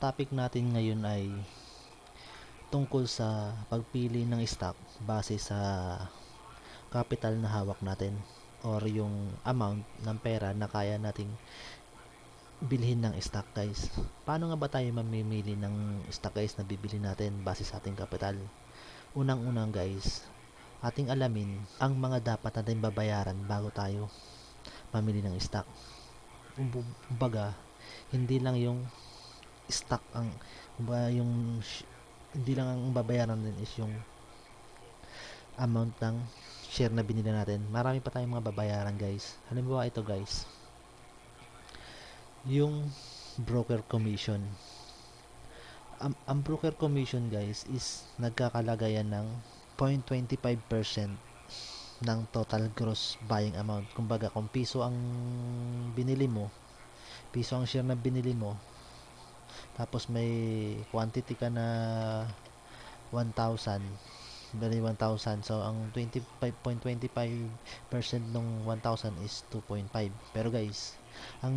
topic natin ngayon ay tungkol sa pagpili ng stock base sa capital na hawak natin or yung amount ng pera na kaya nating bilhin ng stock, guys. Paano nga ba tayo mamimili ng stock, guys, na bibili natin base sa ating capital? Unang-unang, guys, ating alamin ang mga dapat natin babayaran bago tayo mamili ng stock. Kumbaga, hindi lang yung stock ang yung hindi lang ang babayaran din is yung amount ng share na binili natin. Marami pa tayong mga babayaran, guys. Halimbawa ito, guys, yung broker commission. Ang broker commission, guys, is nagkakalagayan ng 0.25% ng total gross buying amount. Kumbaga, kung piso ang binili mo, piso ang share na binili mo, tapos may quantity ka na 1,000, bali 1,000. So, ang 25.25% ng 1,000 is 2.5. Pero guys, ang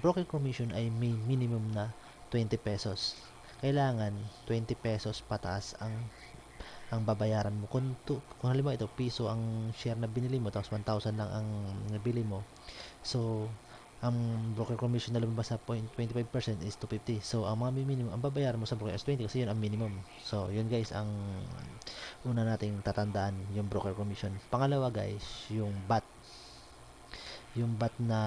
broker commission ay may minimum na 20 pesos. Kailangan 20 pesos pataas ang babayaran mo. Kung halimbawa ito, piso ang share na binili mo, tapos 1,000 lang ang nabili mo. So, ang broker commission na lumabas sa 0.25% is 250. So, ang mga minimum, ang babayaran mo sa broker is 20 kasi yun ang minimum. So, yun guys, ang una nating tatandaan, yung broker commission. Pangalawa guys, yung BAT. Yung BAT na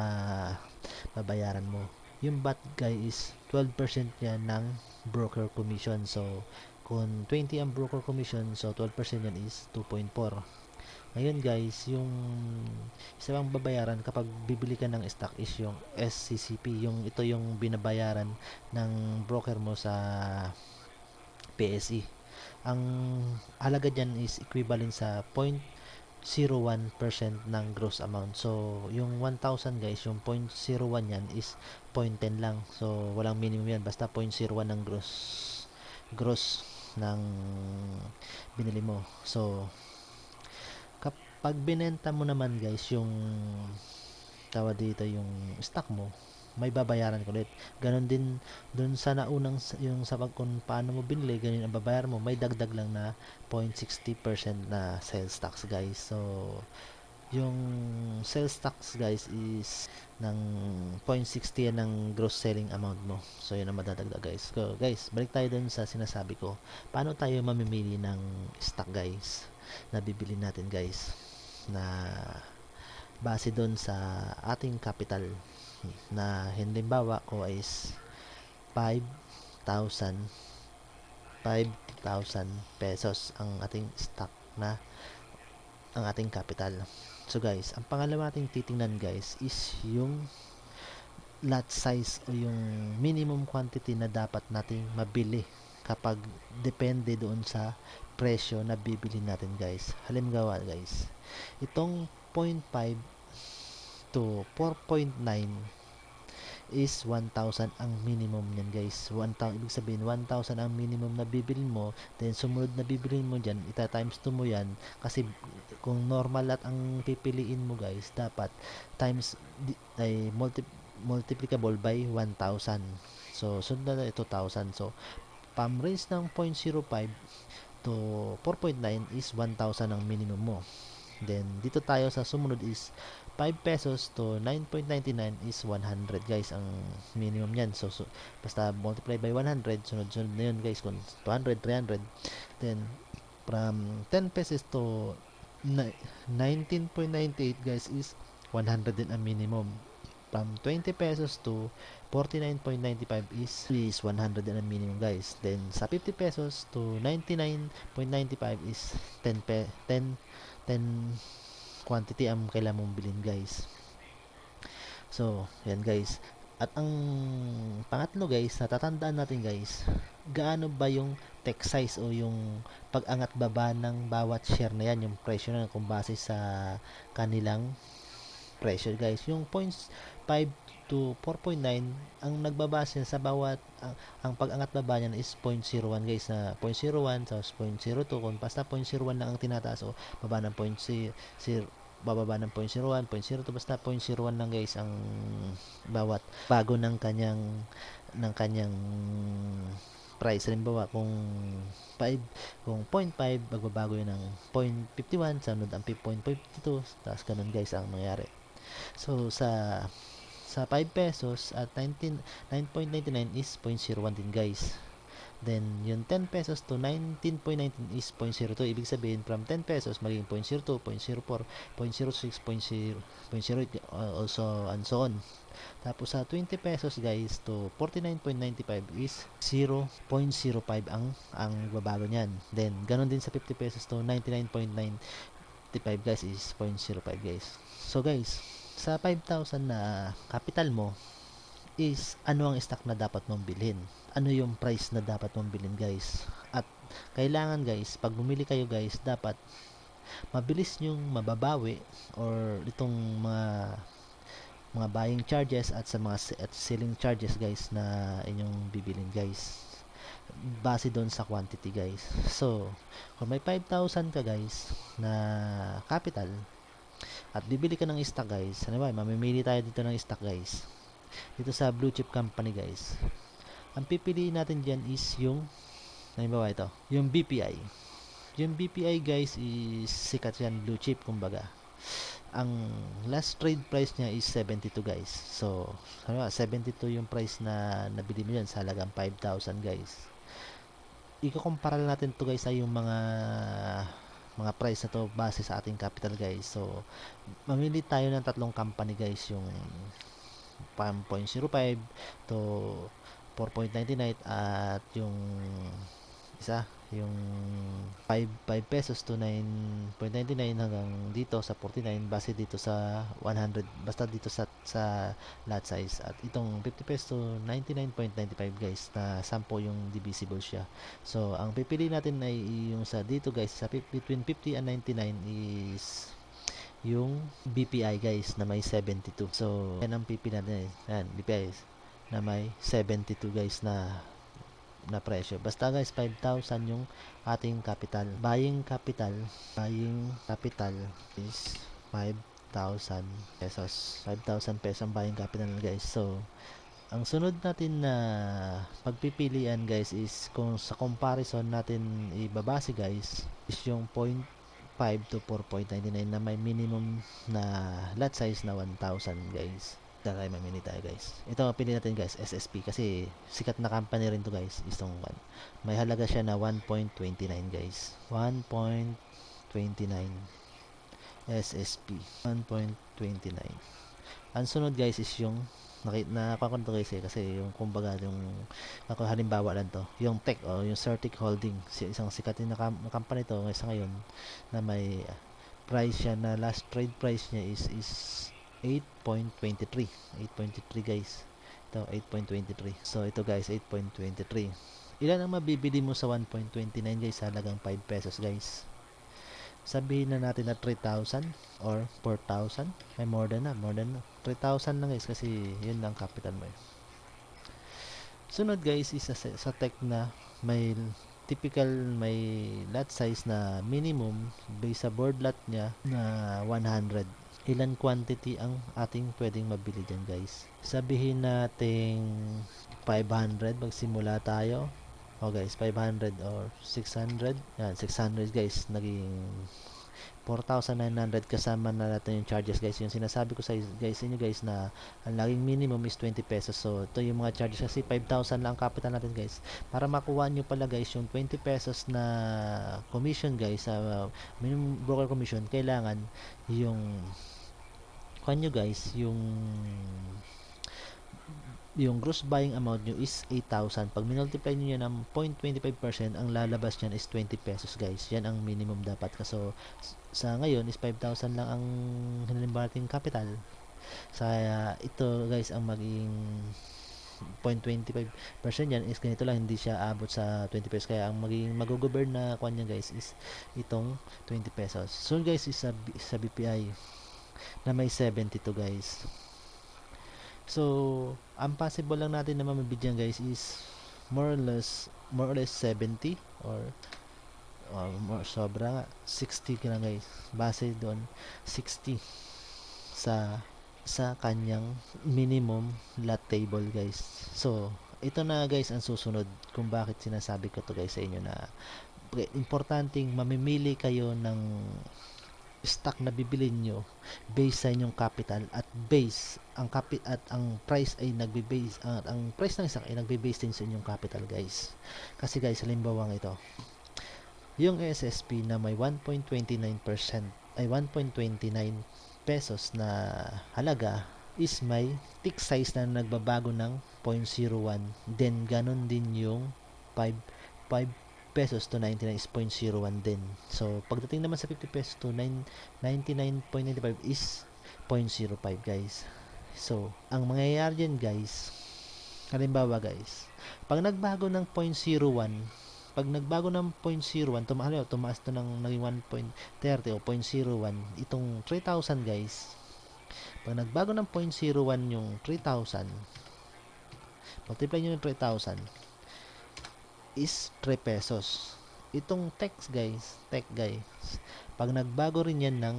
babayaran mo. Yung BAT guys is 12% yan ng broker commission. So, kung 20 ang broker commission, so 12% yan is 2.4. Ngayon guys, yung isa pang babayaran kapag bibili ka ng stock is yung SCCP. Ito yung binabayaran ng broker mo sa PSE. Ang halaga dyan is equivalent sa 0.01% ng gross amount. So, yung 1,000 guys, yung 0.01 yan is 0.10 lang. So, walang minimum yan. Basta 0.01 ng gross ng binili mo. So, kapag binenta mo naman guys yung dito yung stock mo, may babayaran ko ulit. Ganon din dun sa naunang yung sa kung paano mo binili, ganun ang babayaran mo, may dagdag lang na 0.60% na sales tax guys. So yung sales tax guys is ng 0.60 yan ng gross selling amount mo. So yun ang madadagdag guys. So guys, balik tayo dun sa sinasabi ko. Paano tayo mamimili ng stock guys na bibili natin guys, na base doon sa ating capital, na halimbawa ko is 5,000 pesos ang ating stock na ang ating capital. So guys, ang pangalawa nating titingnan guys is yung lot size o yung minimum quantity na dapat nating mabili kapag depende doon sa presyo na bibili natin guys. Halimbawa guys, itong 0.5 to 4.9 is 1,000 ang minimum niyan guys. 1,000, ibig sabihin 1,000 ang minimum na bibilin mo, then sumunod na bibilin mo diyan, ita times 2 mo yan, kasi kung normal at ang pipiliin mo guys, dapat times ay multiplicable by 1,000. So sunod na 2,000. So pam range ng 0.05 to 4.9 is 1,000 ang minimum mo. Then dito tayo sa sumunod is 5 pesos to 9.99 is 100 guys ang minimum niyan. So basta multiply by 100, sunod-sunod na yun guys, kung 200, 300. Then from 10 pesos to 19.98 guys is 100 din ang minimum. From 20 pesos to 49.95 is 100 din ang minimum guys. Then sa 50 pesos to 99.95 is 10 quantity ang kailangan mong bilhin guys. So yan guys. At ang pangatlo guys, natatandaan natin guys, gaano ba yung text size o yung pag-angat baba ng bawat share na yan, yung presyo na kung base sa kanilang presyo guys. Yung 0.5 to 4.9 ang nagbabase sa bawat ang pag-angat baba niyan is 0.01 guys, na 0.01 tapos 0.02, kung basta 0.01 lang ang tinataas o baba ng 0.0, bababa ng 0.01, 0.02, basta 0.01 lang guys ang bawat bago ng kanyang ng kanyang price. Halimbawa, kung 5, kung 0.5, magbabago yun ng 0.51, sunod ang 0.52, tapos ganun guys ang mangyari. So, sa 5 pesos at 9.99 is 0.01 din guys. Then, yung 10 pesos to 19.19 is 0.02. Ibig sabihin, from 10 pesos, maging 0.02, 0.04, 0.06, 0.08, also, and so on. Tapos, sa 20 pesos, guys, to 49.95 is 0.05 ang babago niyan. Then, ganun din sa 50 pesos to 99.95, guys, is 0.05, guys. So, guys, sa 5,000 na capital mo, is ano ang stock na dapat mong bilhin, ano yung price na dapat mong bilhin guys. At kailangan guys, pag bumili kayo guys, dapat mabilis nyong mababawi or itong mga buying charges at sa mga at selling charges guys na inyong bibilin guys, base doon sa quantity guys. So kung may 5,000 ka guys na capital at bibili ka ng stock guys, ano ba, mamimili tayo dito ng stock guys, dito sa blue chip company guys. Ang pipiliin natin dyan is yung, halimbawa ito, yung BPI. Yung BPI guys is sikat yan, blue chip kumbaga. Ang last trade price niya is 72 guys. So, halimbawa 72 yung price na nabili mo dyan sa halagang 5,000 guys. Ikukumpara natin to guys ay yung mga price na to base sa ating capital guys. So, mamili tayo ng tatlong company guys, yung 1.05 to 4.99 at yung isa, yung 5 pesos to 9.99 hanggang dito sa 49 base dito sa 100, basta dito sa lot size. At itong 50 pesos to 99.95 guys, na 10 yung divisible siya. So ang pipili natin ay yung sa dito guys, sa between 50 and 99 is yung BPI guys na may 72. So yan ang pipili natin. Yan, BPI na may 72 guys na presyo. Basta guys, 5,000 yung ating capital. Buying capital is 5,000 pesos. 5,000 pesos ang buying capital guys. So, ang sunod natin na pagpipilian guys is kung sa comparison natin ibabase guys is yung 0.5 to 4.99 na may minimum na lot size na 1,000 guys. Tayo mamili tayo guys. Ito pili natin guys, SSP, kasi sikat na company rin to guys. Itong one, may halaga siya na 1.29 guys. 1.29 SSP 1.29. Ang sunod guys is yung nakakuha to guys kasi yung kumbaga yung halimbawa lang to, yung Tech o yung Certic Holding, isang sikat na company to sa ngayon na may price siya na last trade price niya is 8.23 guys. Ito 8.23. So ito guys 8.23. Ilan ang mabibili mo sa 1.29 guys sa halagang 5 pesos guys? Sabihin na natin na 3,000 or 4,000. May more than 3,000 lang guys, kasi yun lang capital mo. Sunod guys is sa Tech na may typical, may lot size na minimum base sa board lot niya na 100. Ilan quantity ang ating pwedeng mabili dyan guys? Sabihin natin 500, magsimula tayo. O guys, 500 or 600. Yan, 600 guys, naging 4,900 kasama na natin yung charges guys. Yung sinasabi ko sa guys inyo guys na ang laging minimum is 20 pesos. So ito yung mga charges kasi 5,000 lang capital natin guys. Para makuha nyo pala guys yung 20 pesos na commission guys, minimum broker commission, kailangan yung nyo guys, yung gross buying amount nyo is 8,000. Pag minultiply nyo yan ng 0.25%, ang lalabas nyan is 20 pesos guys. Yan ang minimum dapat. So, sa ngayon is 5,000 lang ang hinilimba nating capital. Sa ito guys, ang maging 0.25% yan is ganito lang, hindi siya abot sa 20 pesos. Kaya ang magiging mag-govern na kwan niya guys is itong 20 pesos. So guys, is sa BPI na may 72 guys. So, ang possible lang natin na mamabigyan guys is more or less 70 or more, sobra 60 ka lang guys. Base doon 60 sa kanyang minimum lot table guys. So, ito na guys ang susunod kung bakit sinasabi ko to guys sa inyo na importanteng mamimili kayo ng stock na bibilin nyo based sa inyong capital at base ang at ang price ay nagbe-base ang price ng stock ay nagbe-base din sa inyong capital guys. Kasi guys, halimbawa ito, yung SSP na may 1.29% ay 1.29 pesos na halaga is may tick size na nagbabago ng 0.01, then ganun din yung 5 pesos to 99 is 0.01 din. So pagdating naman sa 50 pesos to 99.95 is 0.05 guys. So ang mangyayari dyan guys, halimbawa guys, pag nagbago ng 0.01, pag nagbago ng 0.01, tumaas to ng naging 1.30 o 0.01, itong 3,000 guys, pag nagbago ng 0.01 yung 3,000, multiply nyo yung 3,000, is 3 pesos. Itong text guys, pag nagbago rin yan ng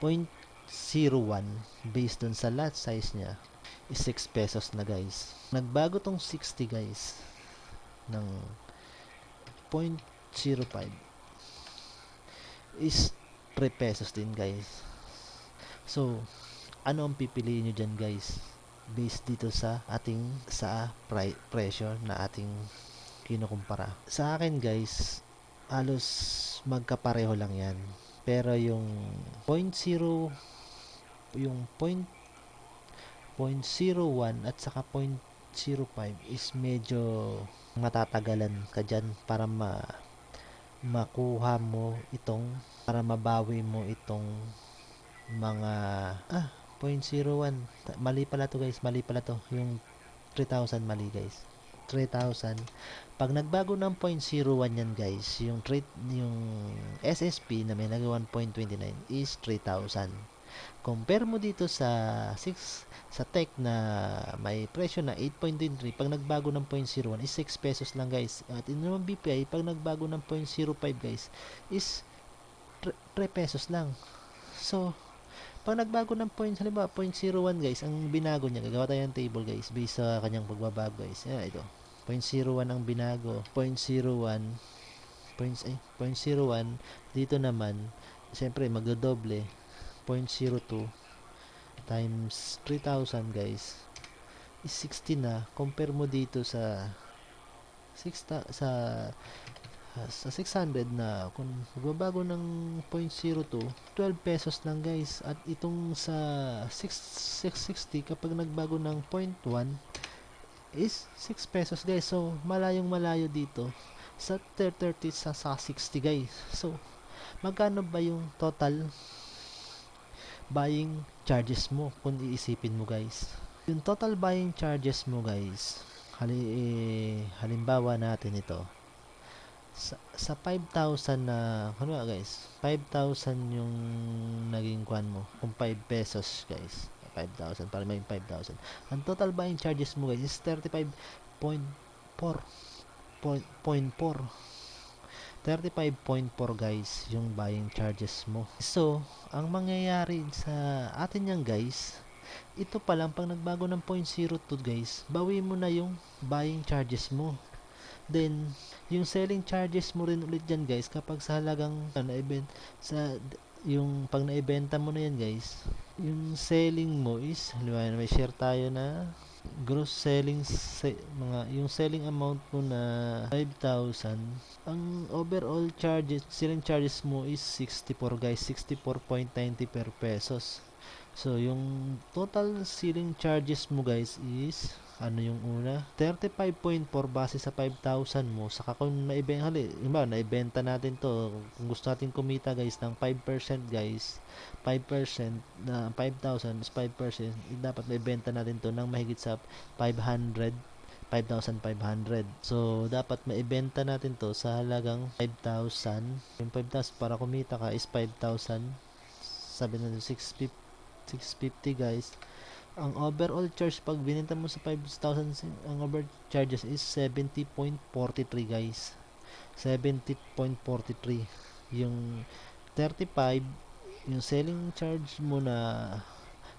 0.01 based dun sa lot size niya, is 6 pesos na guys. Nagbago tong 60 guys ng 0.05 is 3 pesos din guys. So ano ang pipiliin nyo dyan guys based dito sa ating pressure na ating kinukumpara? Sa akin guys, halos magkapareho lang yan, pero yung 0.0 yung 0.01 at saka 0.05 is medyo matatagalan ka dyan para makuha mo itong, para mabawi mo itong mga 0.01, mali pala to guys, mali pala to, yung 3,000 mali guys, 3,000 pag nagbago ng 0.01 yan guys, yung SSP na may nag 1.29 is 3,000. Compare mo dito sa tech na may presyo na 8.23, pag nagbago ng 0.01 is 6 pesos lang guys. At yung BPI, pag nagbago ng 0.05 guys is 3 pesos lang. So pag nagbago ng halimbawa 0.01 guys, ang binago niya, gagawa tayo ng table guys based sa kanyang pagbabago guys. Ito 0.01 ang binago, 0.01 dito naman siyempre magdodoble, 0.02 times 3,000 guys is 60 na. Compare mo dito sa 600 na kung magbabago ng 0.02, 12 pesos lang guys. At itong sa 660 kapag nagbago ng 0.1 is 6 pesos guys. So malayong malayo dito sa 30 sa 60 guys. So magkano ba yung total buying charges mo kung iisipin mo guys? Yung total buying charges mo guys, halimbawa natin ito, sa 5,000 na, ano ba guys, 5,000 yung naging kwan mo, kung 5 pesos guys, 5,000 para may 5,000, ang total buying charges mo guys is 35.4 guys yung buying charges mo. So ang mangyayari sa atin yan guys, ito pa lang pag nagbago ng 0.02 guys, bawi mo na yung buying charges mo. Then yung selling charges mo rin ulit dyan guys kapag sa halagang yung pag naibenta mo na yan guys, yung selling mo is, halimbawa may share tayo na gross selling yung selling amount mo na 5,000, ang overall selling charges mo is 64 guys, 64.90 per pesos. So yung total selling charges mo guys is ano yung una? 35.4 base sa 5,000 mo. Saka kung naibenta natin to, kung gusto natin kumita guys ng 5% guys, 5% na 5,000 is 5%, dapat maibenta natin to ng mahigit sa 5,500. So dapat maibenta natin to sa halagang 5,000. Yung 5,000 para kumita ka is 5,000. Sabi natin 650 guys. Ang overall charge pag binenta mo sa 5,000, ang overall charges is 70.43 guys. 70.43. Yung 35, yung selling charge mo na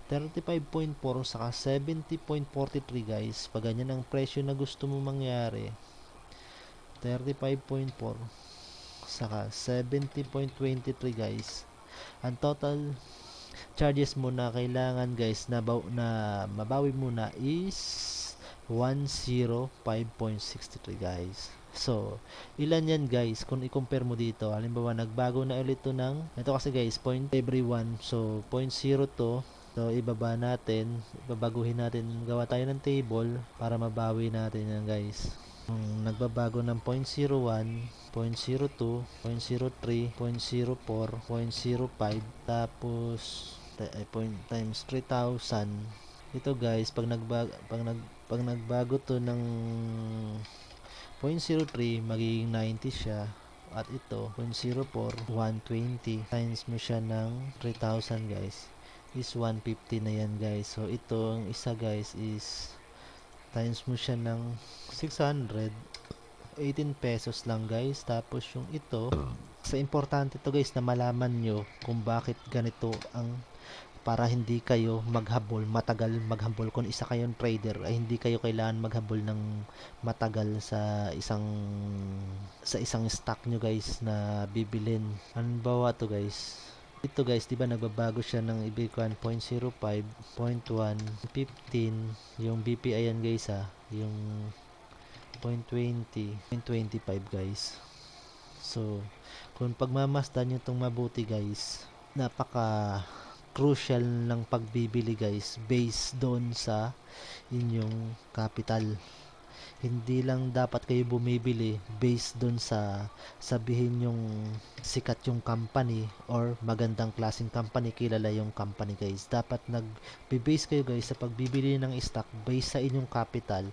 35.4 saka 70.43 guys. Pag ganyan ang presyo na gusto mo mangyari, 35.4 saka 70.23 guys. Ang total charges mo na kailangan guys na mabawi muna is 105.63 guys. So, ilan yan guys kung i-compare mo dito? Halimbawa, nagbago na ulit to ng, ito kasi guys, point everyone. So, 0.02. So, ibaba natin, babaguhin natin, gawa tayo ng table para mabawi natin yan guys. Nagbabago ng 0.01, 0.02, 0.03, 0.04, 0.05, tapos point times 3,000. Ito guys, pag nagbago to ng 0.03, magiging 90 siya. At ito, 0.04, 120 times mo siya ng 3,000 guys, is 150 na yan guys. So ito, ang isa guys is times mo siya ng 600, 18 pesos lang guys. Tapos yung ito, sa importante to guys na malaman nyo kung bakit ganito ang, para hindi kayo matagal maghabol. Kung isa kayong trader ay hindi kayo kailangan maghabol ng matagal sa isang stock nyo guys na bibilin. Halimbawa to guys, ito guys, di ba nagbabago siya ng ibig ko 0.05, 0.1, 15, yung BPI yan guys yung 0.20, 0.25 guys. So, kung pagmamasdan nyo itong mabuti guys, napaka crucial ng pagbibili guys based doon sa inyong capital. Hindi lang dapat kayo bumibili based doon sa sabihin yung sikat yung company or magandang klaseng company, kilala yung company guys. Dapat nag-base kayo guys sa pagbibili ng stock based sa inyong capital,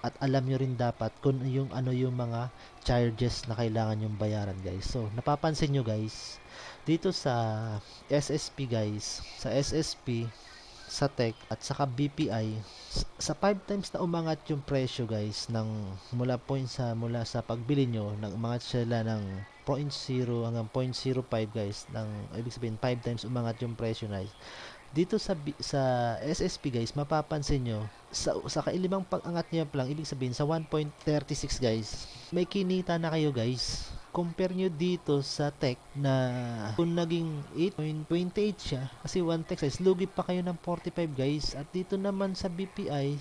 at alam nyo rin dapat kung yung ano yung mga charges na kailangan yung bayaran guys. So napapansin nyo guys dito sa SSP guys, sa SSP, sa Tech at saka BPI, sa 5 times na umangat yung presyo guys ng mula sa pagbili nyo, ng umangat sila ng 0.0 hanggang 0.05 guys, ng ibig sabihin 5 times umangat yung presyo guys. Dito sa SSP guys, mapapansin nyo sa kailimang pag-angat niya pa lang, ibig sabihin sa 1.36 guys, may kinita na kayo guys. Compare nyo dito sa Tech na kung naging 8.28 siya, kasi 1 Tech size, lugi pa kayo ng 45 guys. At dito naman sa BPI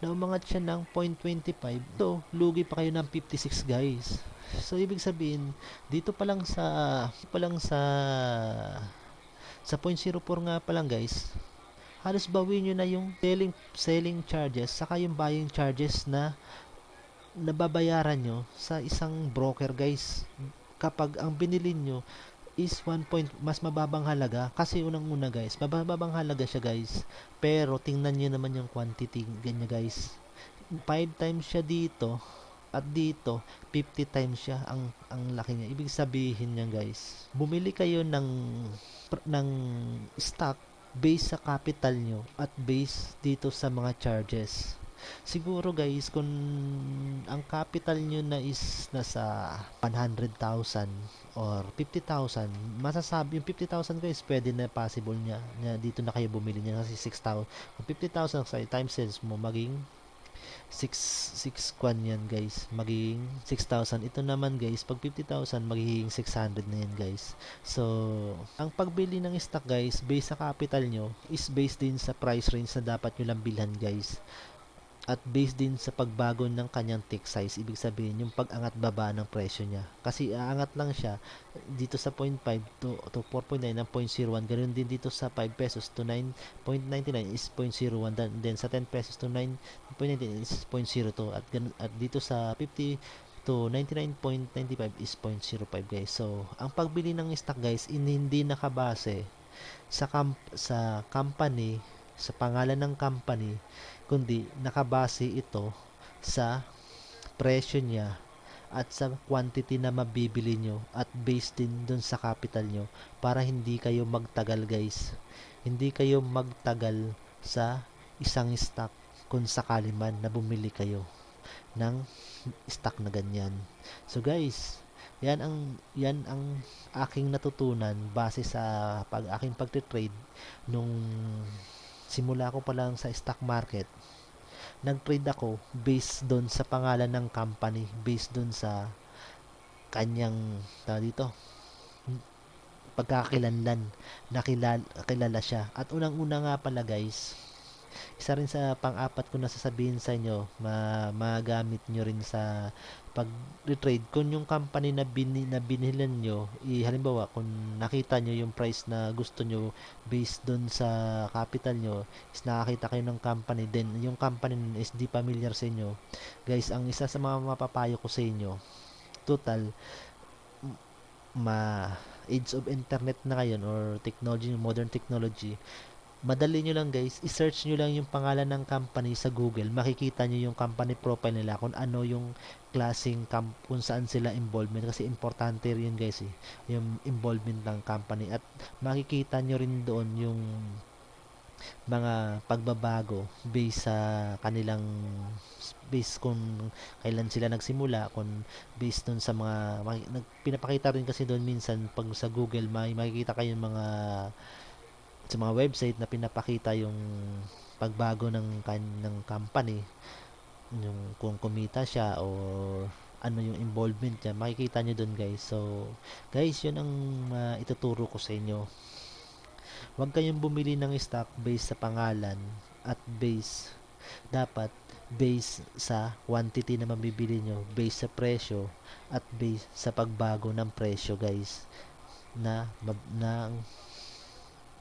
na umangat siya ng 0.25, so lugi pa kayo ng 56 guys. So ibig sabihin dito pa lang sa 0.04 nga pa lang guys, halos bawin nyo na yung selling charges saka yung buying charges na nababayaran nyo sa isang broker guys, kapag ang binili nyo is 1 point mas mababang halaga. Kasi unang-una guys, mababang halaga siya guys, pero tingnan nyo naman yung quantity ganyan guys, 5 times siya dito at dito 50 times siya ang laki niya. Ibig sabihin niya guys, bumili kayo ng stock base sa capital nyo at base dito sa mga charges. Siguro guys, kung ang capital nyo na is nasa 100,000 or 50,000, masasabi yung 50,000 guys, pwede na possible niya dito na kayo bumili niya kasi 6,000. Kung 50,000 sa times sales mo, maging 6 kwan yan guys, magiging 6,000. Ito naman guys, pag 50,000 magiging 600 na yan guys. So ang pagbili ng stock guys based sa capital nyo is based din sa price range na dapat nyo lang bilhan guys, at based din sa pagbago ng kanyang tick size. Ibig sabihin yung pag-angat baba ng presyo niya, kasi aangat lang siya dito sa 0.5 to 4.9 ng 0.01. Ganoon din dito sa 5 pesos to 9.99 is 0.01, then sa 10 pesos to 9.99 is 0.02, at dito sa 50 to 99.95 is 0.05 guys. So ang pagbili ng stock guys hindi nakabase sa company, sa pangalan ng company, kundi nakabase ito sa presyo niya at sa quantity na mabibili nyo, at based din dun sa capital nyo, para hindi kayo magtagal guys. Hindi kayo magtagal sa isang stock kung sakali man na bumili kayo ng stock na ganyan. So guys, yan ang aking natutunan base sa aking pagte-trade nung simula ko pa lang sa stock market, nag-trade ako based doon sa pangalan ng company, based doon sa kanyang dito pagkakakilanlan, kilala siya. At unang-una nga pala guys, isa rin sa pang-apat ko na sasabihin sa inyo, magamit nyo rin sa pag-trade. Kung yung company na binilan nyo, halimbawa, kung nakita nyo yung price na gusto nyo based dun sa capital nyo, is nakakita kayo ng company, then yung company nun is di familiar sa inyo. Guys, ang isa sa mga mapapayo ko sa inyo, total, age of internet na ngayon or technology, modern technology, madali nyo lang guys, i-search nyo lang yung pangalan ng company sa Google, makikita nyo yung company profile nila, kung ano yung klaseng kung saan sila involvement, kasi importante rin guys yung involvement ng company, at makikita nyo rin doon yung mga pagbabago based sa kanilang based kung kailan sila nagsimula, kung based dun sa mga pinapakita rin kasi doon minsan pag sa Google makikita kayo mga sa mga website na pinapakita yung pagbago ng company, yung kung kumita siya o ano yung involvement niya, makikita nyo dun guys. So guys, yun ang ituturo ko sa inyo. Huwag kayong bumili ng stock based sa pangalan at dapat base sa quantity na mabibili nyo, base sa presyo at base sa pagbago ng presyo guys ng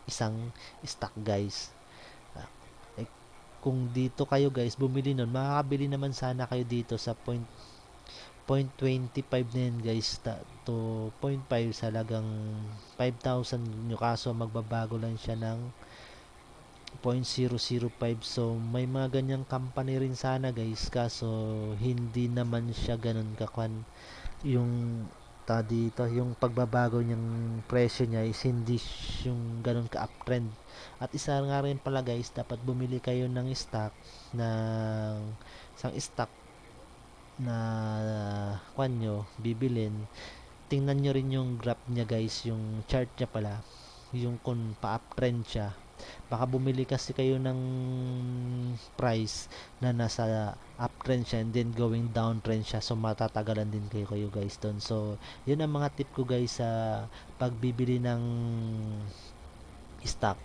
isang stock guys. Ah, eh, kung dito kayo guys bumili nun, makakabili naman sana kayo dito sa 0.25 na yan guys to 0.5 sa lagang 5,000 nyo, kaso magbabago lang siya ng 0.005. So may mga ganyang company rin sana guys, kaso hindi naman siya ganun kakwan yung dito yung pagbabago niyang presyo niya is hindi yung ganun ka uptrend. At isa nga rin pala guys, dapat bumili kayo ng stock ng isang stock na kwan nyo bibilin, tingnan nyo rin yung graph niya guys, yung chart niya pala, yung kung pa-uptrend siya. Baka bumili kasi kayo ng price na nasa uptrend siya and then going downtrend siya, so matatagalan din kayo guys doon. So yun ang mga tip ko guys sa pagbibili ng stock.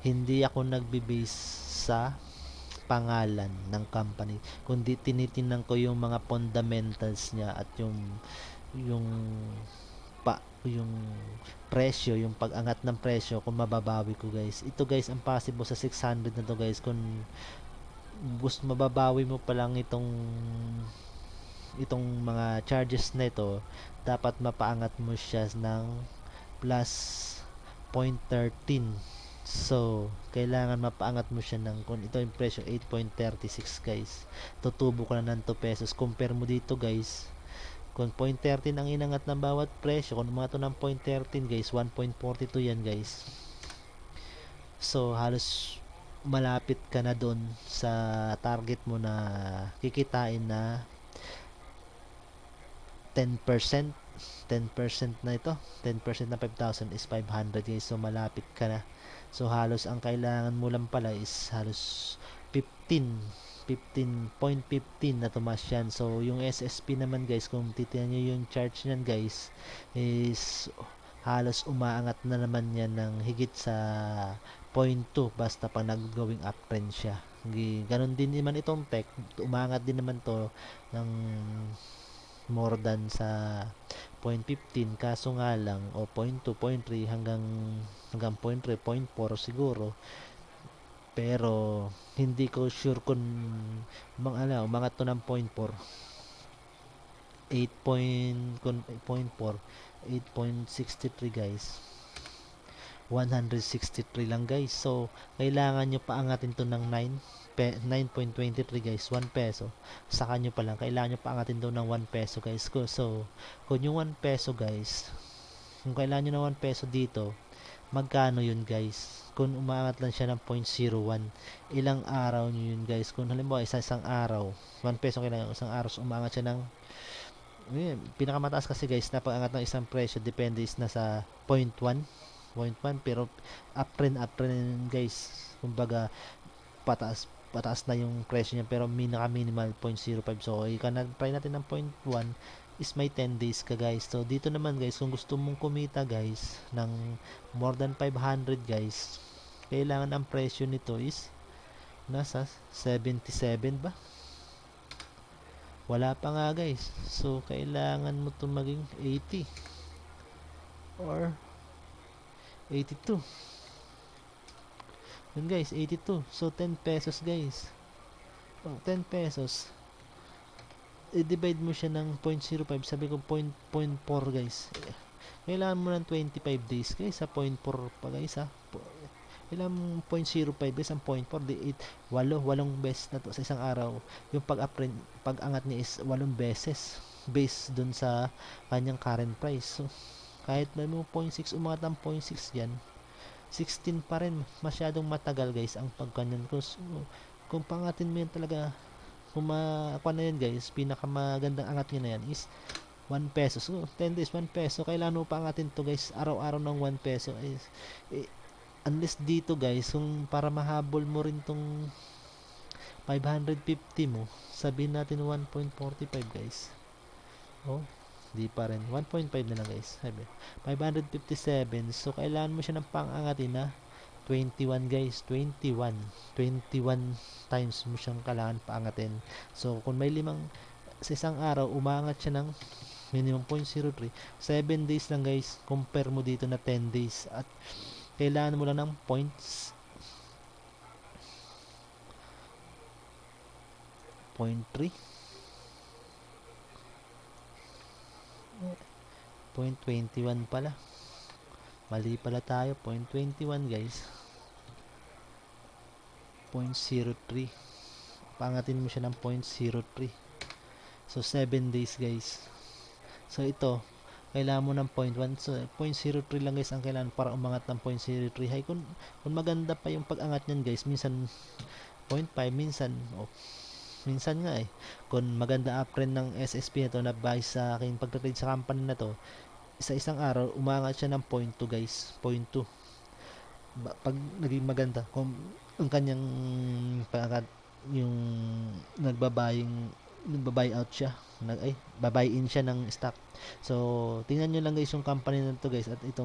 Hindi ako nagbe-base sa pangalan ng company, kundi tinitingnan ko yung mga fundamentals niya at yung yung presyo, yung pag-angat ng presyo, kung mababawi ko guys. Ito guys, ang possible sa 600 na to guys, kung gusto mababawi mo pa lang itong mga charges na ito, dapat mapaangat mo siya ng plus 0.13. So, kailangan mapaangat mo siya ng, kung ito yung presyo 8.36 guys, tutubo ka na ng 2 pesos. Compare mo dito guys, kung 0.13 ang inangat ng bawat presyo, kung umato ng 0.13 guys, 1.42 yan guys. So halos malapit ka na doon sa target mo na kikitain na 10%. 10% na ito, 10% na 5,000 is 500 guys. So malapit ka na. So halos ang kailangan mo lang pala is halos 15.15 na tumas yan. So yung SSP naman guys, kung titignan nyo yung charge nyan guys, is halos umaangat na naman yan ng higit sa 0.2 basta pag nag-going uptrend siya. Ganon din naman itong tech, umaangat din naman to ng more than sa 0.15, kaso nga lang o 0.2, 0.3 hanggang 0.3, 0.4 siguro, pero hindi ko sure kung mga to ng 0.4, 8.4, 8.63 guys, 163 lang guys. So kailangan nyo paangatin to ng 9.23 guys, 1 peso. Saka nyo pa lang, kailangan nyo paangatin to ng 1 peso guys. So kung yung 1 peso guys, kung kailangan nyo ng 1 peso dito, magkano yun guys? Kung umaangat lang siya ng 0.01, ilang araw nyo yun guys? Kung halimbawa isang araw, 1 peso kailangan, isang araw, so umaangat siya ng pinakamataas kasi guys na pag-angat ng isang presyo, depende is nasa 0.1, pero uptrend guys, kumbaga pataas na yung presyo niya, pero minimal 0.05. So try natin ng 0.1 is may 10 days ka guys. So dito naman guys, kung gusto mong kumita guys ng more than 500 guys, kailangan ang presyo nito is nasa 77 ba? Wala pa nga guys. So kailangan mo to maging 80 or 82. Yun guys, 82. So 10 pesos guys. Oh, 10 pesos. I-divide mo siya ng 0.05. Sabi ko 0.4 guys. Kailangan mo ng 25 days guys sa 0.4 pa guys ha. Kailangan 0.05 guys ang 0.4. Di 8 beses na to sa isang araw. Yung pag-angat niya is 8 beses based dun sa kanyang current price. So kahit may mo 0.6 umangat ang 0.6 yan, 16 pa rin. Masyadong matagal guys ang pagkanyan ko. So, kung pangatin mo yan talaga, kung makuha na yan guys, pinakamagandang angat nyo na yan is 1 peso. So 10 days 1 peso. Kailangan mo pa angatin to guys araw-araw ng 1 peso is unless dito guys, kung para mahabol mo rin tong 550 mo, sabihin natin 1.45 guys. Oh, di pa rin 1.5 na lang guys. 557. So kailangan mo siya ng pangangatin na 21 guys, 21 times mo siyang kailangan paangatin. So kung may 5 sa isang araw, umaangat siya ng minimum 0.03, 7 days lang guys. Compare mo dito na 10 days at kailangan mo lang ng 0.3, 0.21 pala. Mali pala tayo, 0.21 guys. 0.03. Pangatin mo siya ng 0.03. So 7 days guys. So ito, kailangan mo ng 0.1. So 0.03 lang guys ang kailangan para umangat ng 0.03 high. Kung maganda pa yung pag-angat niyan guys, minsan 0.5, minsan nga kung maganda uptrend ng SSP na to na base sa aking pagtrade sa company na to, sa isang araw umangat siya ng 0.2 guys, 0.2. Pag naging maganda, kung ang kanyang pag yung nagba-buy out siya, babuy in siya ng stock. So tingnan nyo lang guys yung company na to guys, at ito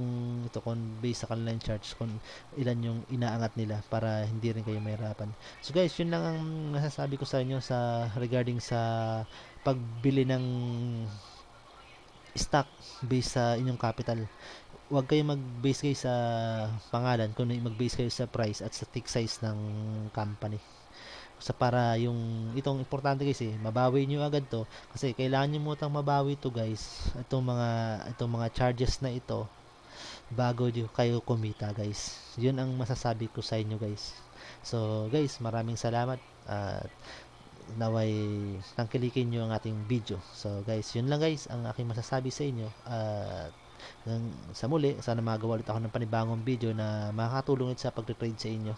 kung based sa kanilang charts kung ilan yung inaangat nila para hindi rin kayo mahirapan. So guys, yun lang ang masasabi ko sa inyo sa regarding sa pagbili ng stock based sa inyong capital. Huwag kayo mag-base kayo sa pangalan, kung mag-base kayo sa price at sa tick size ng company. So para yung itong importante guys mabawi nyo agad to, kasi kailangan nyo mutang mabawi to guys, itong mga charges na ito bago nyo kayo kumita guys. Yun ang masasabi ko sa inyo guys. So guys, maraming salamat at naway tangkilikin nyo ang ating video. So guys, yun lang guys ang aking masasabi sa inyo, at sa muli, sana magawa ulit ako ng panibagong video na makakatulong sa pagte-trade sa inyo.